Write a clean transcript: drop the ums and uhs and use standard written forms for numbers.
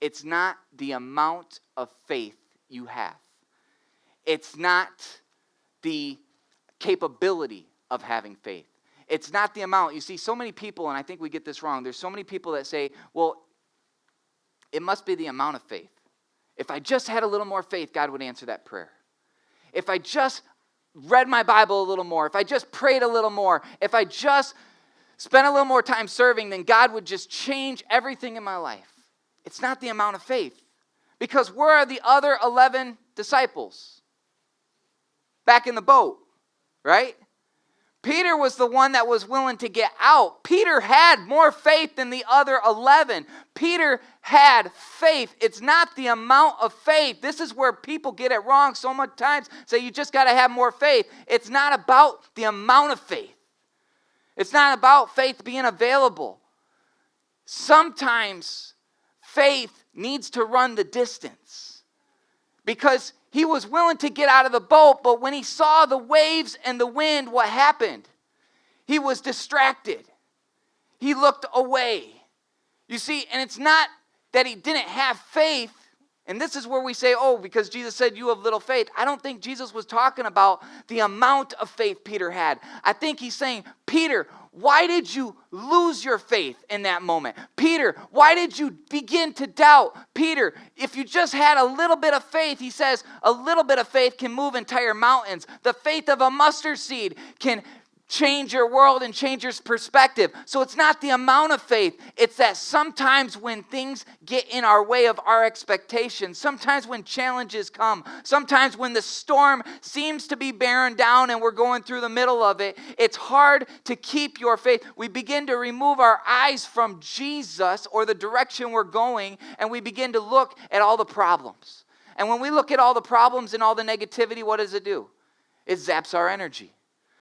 it's not the amount of faith you have. It's not the capability of having faith. It's not the amount. You see, so many people, and I think we get this wrong, there's so many people that say, well, it must be the amount of faith. If I just had a little more faith, God would answer that prayer. If I just read my Bible a little more, if I just prayed a little more, if I just spent a little more time serving, then God would just change everything in my life. It's not the amount of faith. Because where are the other 11 disciples? Back in the boat, right? Peter was the one that was willing to get out. Peter had more faith than the other 11. Peter had faith. It's not the amount of faith. This is where people get it wrong so much times. Say you just got to have more faith. It's not about the amount of faith. It's not about faith being available. Sometimes faith needs to run the distance. Because he was willing to get out of the boat, but when he saw the waves and the wind, what happened? He was distracted. He looked away. You see, and it's not that he didn't have faith, and this is where we say, oh, because Jesus said you have little faith. I don't think Jesus was talking about the amount of faith Peter had. I think he's saying, Peter, why did you lose your faith in that moment? Peter, why did you begin to doubt? Peter, if you just had a little bit of faith, he says, a little bit of faith can move entire mountains. The faith of a mustard seed can change your world and change your perspective. So it's not the amount of faith. It's that sometimes when things get in our way of our expectations, sometimes when challenges come, sometimes when the storm seems to be bearing down and we're going through the middle of it, it's hard to keep your faith. We begin to remove our eyes from Jesus or the direction we're going, and we begin to look at all the problems. And when we look at all the problems and all the negativity, what does it do? It zaps our energy.